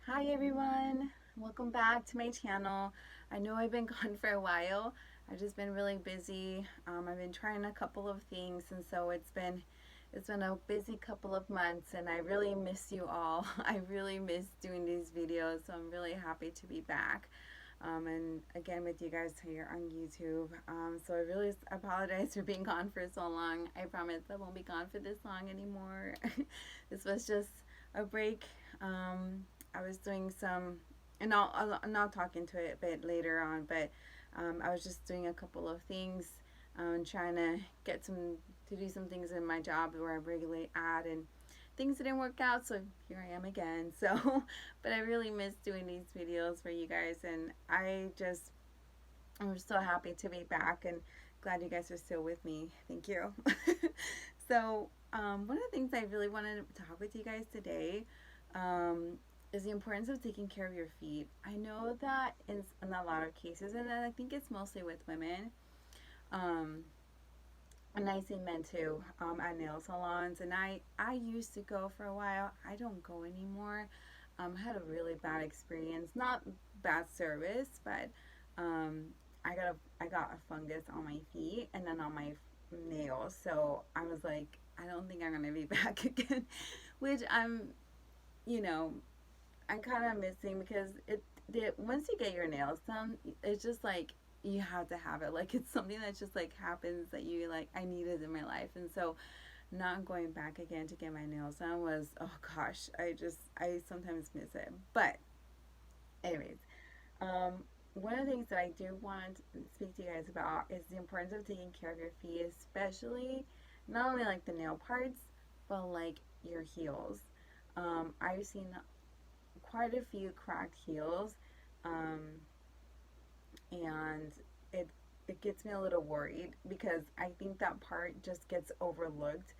Hi everyone, welcome back to my channel. I know I've been gone for a while. I've just been really busy. I've been trying a couple of things, and so it's been a busy couple of months, and I really miss you all. I really miss doing these videos, so I'm really happy to be back. And again with you guys here on YouTube. So I really apologize for being gone for so long. I promise I won't be gone for this long anymore. This was just a break. I was doing some, and I'll talk into it a bit later on, but I was just doing a couple of things, trying to do some things in my job where I regularly at, and things didn't work out, so here I am again. So, but I really miss doing these videos for you guys, and I'm so happy to be back and glad you guys are still with me. Thank you. So, one of the things I really wanted to talk with you guys today is the importance of taking care of your feet. I know that in a lot of cases, and I think it's mostly with women, um, and I see men too, at nail salons. And I used to go for a while. I don't go anymore. I had a really bad experience. Not bad service, but um, I got a fungus on my feet and then on my nails. So I was like, I don't think I'm gonna be back again. Which you know, I'm kind of missing because once you get your nails done, it's just like you have to have it. Like it's something that just like happens that you like. I need it in my life, and so not going back again to get my nails done was, oh gosh, I sometimes miss it. But anyways, um, one of the things that I do want to speak to you guys about is the importance of taking care of your feet, especially not only like the nail parts, but like your heels. I've seen quite a few cracked heels, um, and it it gets me a little worried because I think that part just gets overlooked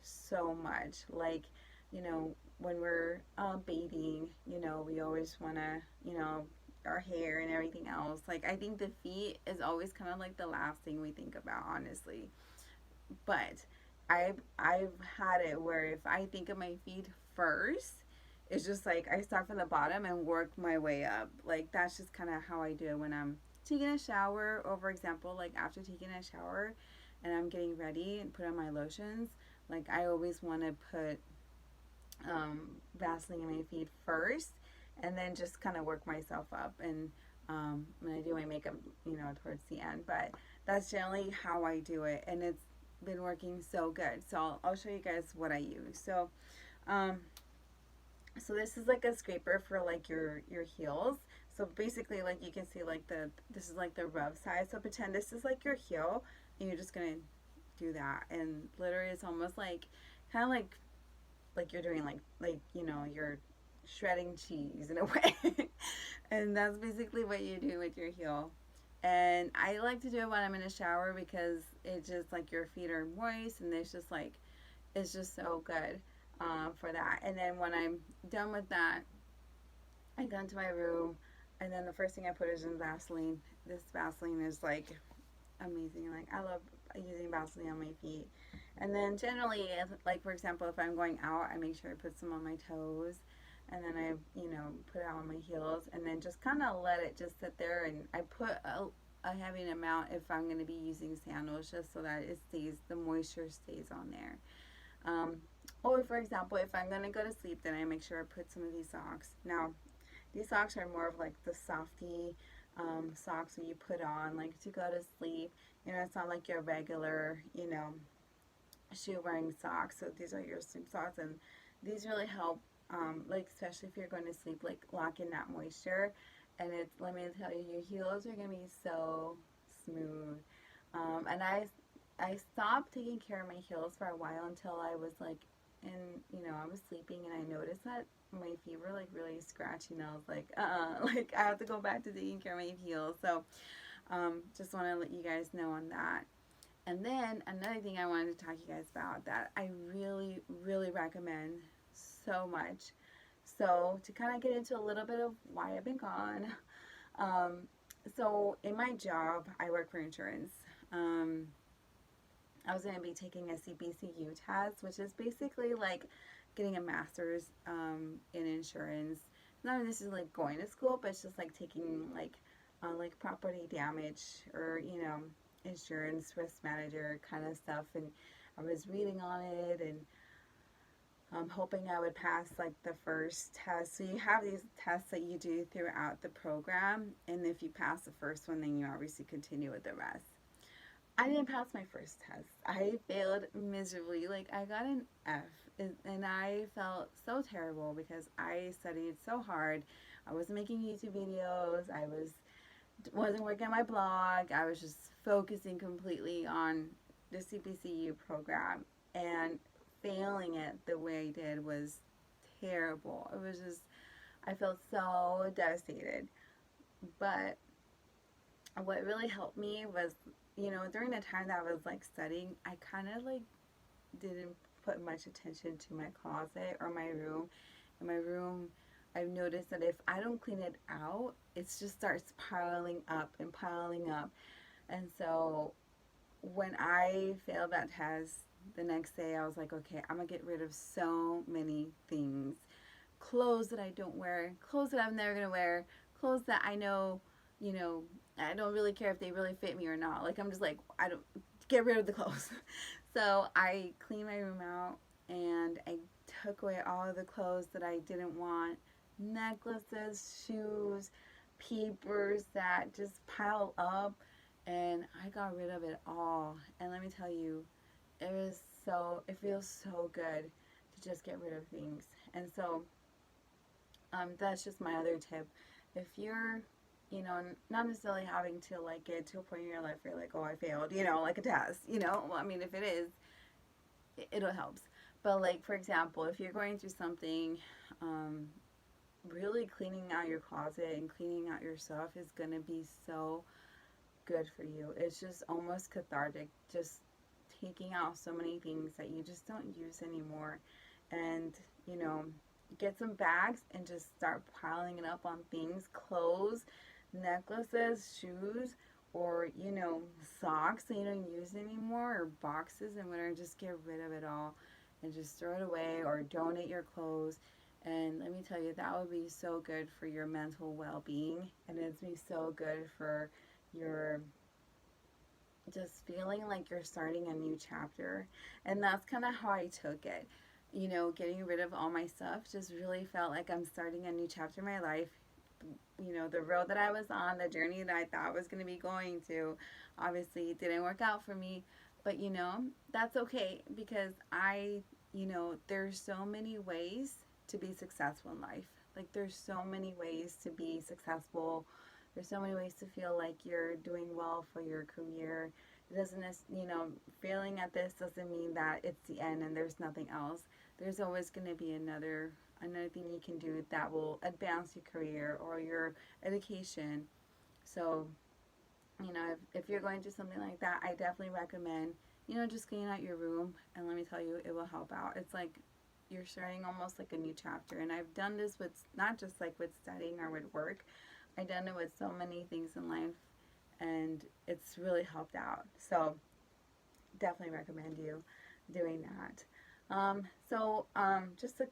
so much. Like, when we're bathing, we always want to, our hair and everything else. Like, I think the feet is always kind of like the last thing we think about, honestly. But I've had it where if I think of my feet first, it's just like I start from the bottom and work my way up. Like that's just kind of how I do it when I'm taking a shower, or for example, like after taking a shower and I'm getting ready and put on my lotions. Like I always want to put Vaseline on my feet first, and then just kind of work myself up. And when I do my makeup, towards the end. But that's generally how I do it, and it's been working so good. So I'll show you guys what I use. Um, so this is like a scraper for like your heels. So basically, like you can see, like this is like the rough side. So pretend this is like your heel, and you're just gonna do that, and literally it's almost like kind of like you're doing you're shredding cheese in a way. And that's basically what you do with your heel. And I like to do it when I'm in a shower because it just like your feet are moist, and it's just so good for that. And then when I'm done with that, I go into my room, and then the first thing I put is in Vaseline. This Vaseline is like amazing. Like I love using Vaseline on my feet. And then generally, like for example, if I'm going out, I make sure I put some on my toes, and then I put it on my heels, and then just kind of let it just sit there. And I put a heavy amount if I'm going to be using sandals, just so that the moisture stays on there. Um, or for example, if I'm going to go to sleep, then I make sure I put some of these socks. Now, these socks are more of like the softy socks that you put on like to go to sleep. It's not like your regular, shoe wearing socks. So these are your sleep socks, and these really help, like especially if you're going to sleep, like lock in that moisture. And let me tell you, your heels are gonna be so smooth. And I stopped taking care of my heels for a while until I was like I was sleeping, and I noticed that my feet were like really scratchy, and I was like, like I have to go back to taking care of my heels. So just want to let you guys know on that. And then another thing I wanted to talk to you guys about that I really, really recommend so much. So to kind of get into a little bit of why I've been gone. Um, so in my job, I work for insurance. Um, I was going to be taking a CBCU test, which is basically like getting a master's in insurance. not necessarily like going to school, but it's just like taking like property damage or insurance risk manager kind of stuff, and I was reading on it and hoping I would pass like the first test. So you have these tests that you do throughout the program, and if you pass the first one, then you obviously continue with the rest. I didn't pass my first test. I failed miserably. Like I got an F, and I felt so terrible because I studied so hard. I wasn't making YouTube videos. Wasn't working on my blog. I was just focusing completely on the CPCU program, and failing it the way I did was terrible. It was just I felt so devastated. But what really helped me was, during the time that I was like studying, I kind of like didn't put much attention to my closet or my room. In my room, I've noticed that if I don't clean it out, it just starts piling up and piling up. And so when I failed that test, the next day I was like, okay, I'm gonna get rid of so many things. Clothes that I don't wear, clothes that I'm never gonna wear, clothes that I know, you know, I don't really care if they really fit me or not. Like I'm just like, I don't get rid of the clothes. So I cleaned my room out and I took away all of the clothes that I didn't want, necklaces, shoes, papers that just pile up, and I got rid of it all. And let me tell you, it feels so good to just get rid of things. And so that's just my other tip. If you're, not necessarily having to like get to a point in your life where you're like, oh, I failed, like a test, well, I mean, if it is, it'll help. But like, for example, if you're going through something, really cleaning out your closet and cleaning out your stuff is going to be so good for you. It's just almost cathartic, just taking out so many things that you just don't use anymore. And, get some bags and just start piling it up on things, clothes, necklaces, shoes, or, socks that you don't use anymore, or boxes and whatever. Just get rid of it all and just throw it away or donate your clothes. And let me tell you, that would be so good for your mental well-being, and it'd be so good for your just feeling like you're starting a new chapter. And that's kind of how I took it. Getting rid of all my stuff just really felt like I'm starting a new chapter in my life. The road that I was on, the journey that I thought I was going to be going to, obviously it didn't work out for me. But, that's okay, because there's so many ways to be successful in life. Like, there's so many ways to be successful. There's so many ways to feel like you're doing well for your career. It doesn't, failing at this doesn't mean that it's the end and there's nothing else. There's always going to be another thing you can do that will advance your career or your education. So, if you're going through something like that, I definitely recommend, just cleaning out your room. And let me tell you, it will help out. It's like you're starting almost like a new chapter. And I've done this with not just like with studying or with work. I've done it with so many things in life, and it's really helped out. So definitely recommend you doing that. Just a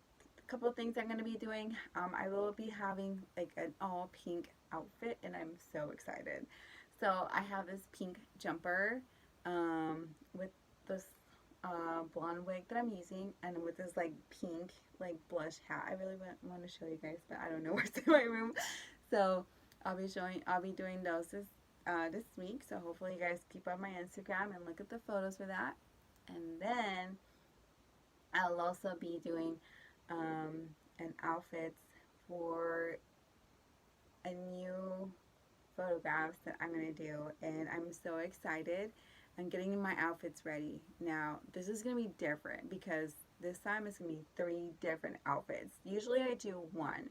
couple of things I'm going to be doing. I will be having like an all pink outfit, and I'm so excited. So I have this pink jumper with this blonde wig that I'm using, and with this like pink like blush hat. I really want to show you guys, but I don't know where's in my room. So I'll be doing those this week. So hopefully you guys keep up my Instagram and look at the photos for that. And then I'll also be doing an outfits for a new photographs that I'm going to do, and I'm so excited. I'm getting my outfits ready. Now, this is going to be different because this time it's going to be 3 different outfits. Usually I do one.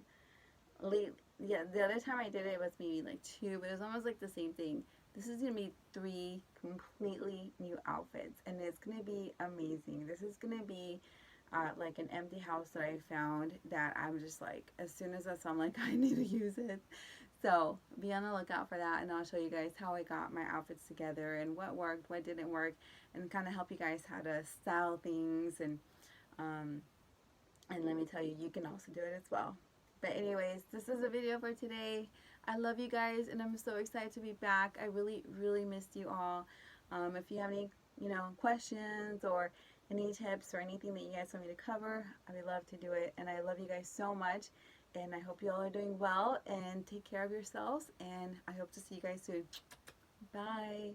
The other time I did it was maybe like 2, but it was almost like the same thing. This is going to be 3 completely new outfits, and it's going to be amazing. This is going to be like an empty house that I found that I'm just like, as soon as I saw, I'm like, I need to use it. So be on the lookout for that, and I'll show you guys how I got my outfits together and what worked, what didn't work, and kind of help you guys how to style things. And let me tell you, you can also do it as well. But anyways, this is a video for today. I love you guys, and I'm so excited to be back. I really, really missed you all. If you have any, questions or any tips or anything that you guys want me to cover, I would love to do it. And I love you guys so much. And I hope you all are doing well, and take care of yourselves. And I hope to see you guys soon. Bye.